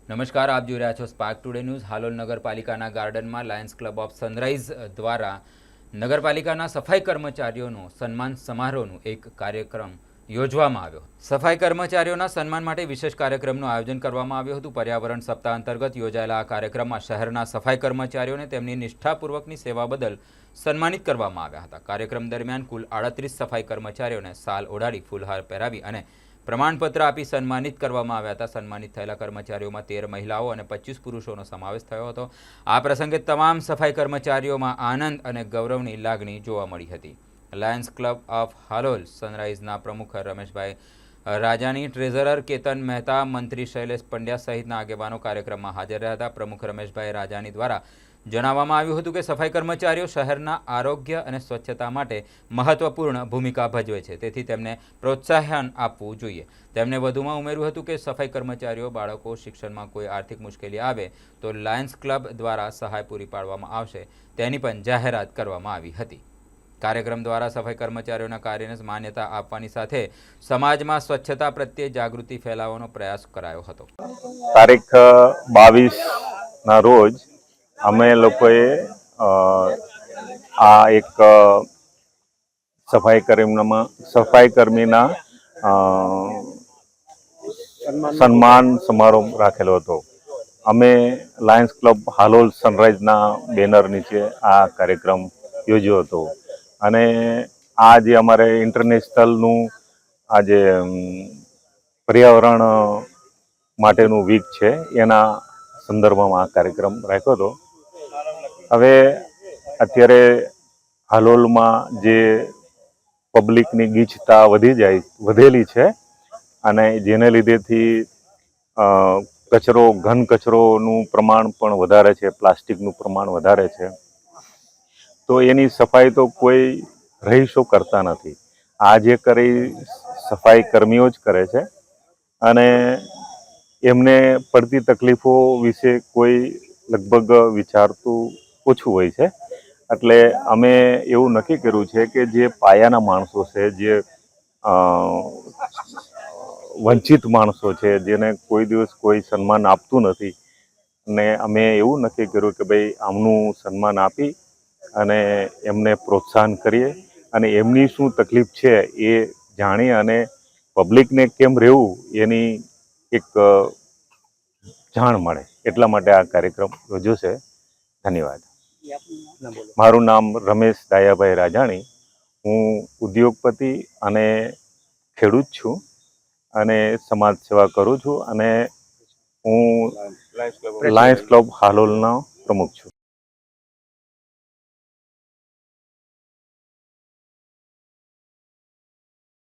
નમસ્કાર, આપ જોઈ રહ્યા છો સ્પાર્ક ટુડે ન્યૂઝ। હાલોલ નગરપાલિકાના ગાર્ડનમાં લાયન્સ ક્લબ ઓફ સનરાઈઝ દ્વારા નગરપાલિકાના સફાઈ કર્મચારીઓનો સન્માન સમારોહનું એક કાર્યક્રમ યોજવામાં આવ્યો। સફાઈ કર્મચારીઓના સન્માન માટે વિશેષ કાર્યક્રમનું આયોજન કરવામાં આવ્યું હતું। પર્યાવરણ સપ્તાહ અંતર્ગત યોજાયેલા આ કાર્યક્રમમાં શહેરના સફાઈ કર્મચારીઓને તેમની નિષ્ઠાપૂર્વકની સેવા બદલ સન્માનિત કરવામાં આવ્યા હતા। કાર્યક્રમ દરમિયાન કુલ 38 સફાઈ કર્મચારીઓને શાલ ઓઢાડી ફૂલહાર પહેરાવી અને પ્રમાણપત્ર આપી સન્માનિત કરવામાં આવ્યા હતા। સન્માનિત થયેલા કર્મચારીઓમાં 13 મહિલાઓ અને 25 પુરુષોનો સમાવેશ થયો હતો। આ પ્રસંગે તમામ સફાઈ કર્મચારીઓમાં આનંદ અને ગૌરવની લાગણી જોવા મળી હતી। લાયન્સ ક્લબ ઓફ હાલોલ સનરાઈઝના પ્રમુખ રમેશભાઈ રાજાની, ટ્રેઝરર કેતન મહેતા, મંત્રી શૈલેષ પંડ્યા સહિતના આગેવાનો કાર્યક્રમમાં હાજર રહ્યા હતા। પ્રમુખ રમેશભાઈ રાજાની દ્વારા જણાવવામાં આવ્યું હતું કે સફાઈ કર્મચારીઓ શહેરના આરોગ્ય અને સ્વચ્છતા માટે મહત્વપૂર્ણ ભૂમિકા ભજવે છે, તેથી તેમને પ્રોત્સાહન આપવું જોઈએ। તેમણે વધુમાં ઉમેર્યું હતું કે સફાઈ કર્મચારીઓ, બાળકો શિક્ષણમાં કોઈ આર્થિક મુશ્કેલી આવે તો લાયન્સ ક્લબ દ્વારા સહાય પૂરી પાડવામાં આવશે, તેની પણ જાહેરાત કરવામાં આવી હતી। કાર્યક્રમ દ્વારા સફાઈ કર્મચારીઓના કાર્યને માન્યતા આપવાની સાથે સમાજમાં સ્વચ્છતા પ્રત્યે જાગૃતિ ફેલાવવાનો પ્રયાસ કરાયો હતો। તારીખ 22ના રોજ અમે લોકોએ આ એક સફાઈ કર્મીના સન્માન સમારોહ રાખેલો હતો। અમે લાયન્સ ક્લબ હાલોલ સનરાઈઝના બેનર નીચે આ કાર્યક્રમ યોજ્યો હતો અને આ જે અમારે ઇન્ટરનેશનલનું આ જે પર્યાવરણ માટેનું વીક છે એના સંદર્ભમાં આ કાર્યક્રમ રાખ્યો હતો। હવે અત્યારે હાલોલમાં જે પબ્લિકની ગીચતા વધેલી છે અને જેને લીધેથી ઘન કચરોનું પ્રમાણ પણ વધારે છે, પ્લાસ્ટિકનું પ્રમાણ વધારે છે, તો એની સફાઈ તો કોઈ રહીશો કરતા નથી। આ જે સફાઈ કર્મીઓ જ કરે છે અને એમને પડતી તકલીફો વિશે કોઈ લગભગ વિચારતું ઓછું હોય છે। એટલે અમે એવું નક્કી કર્યું છે કે જે પાયાના માણસો છે, જે વંચિત માણસો છે, જેને કોઈ દિવસ કોઈ સન્માન આપતું નથી, ને અમે એવું નક્કી કર્યું કે ભાઈ આમનું સન્માન આપી અને એમને પ્રોત્સાહન કરીએ અને એમની શું તકલીફ છે એ જાણી અને પબ્લિકને કેમ રહેવું એની એક જાણ મળે, એટલા માટે આ કાર્યક્રમ યોજ્યો છે। ધન્યવાદ। મારું નામ રમેશ દાયાભાઈ રાજાણી। હું ઉદ્યોગપતિ અને ખેડૂત છું અને સમાજ સેવા કરું છું અને હું લાયન્સ ક્લબ હાલોલનો પ્રમુખ છું।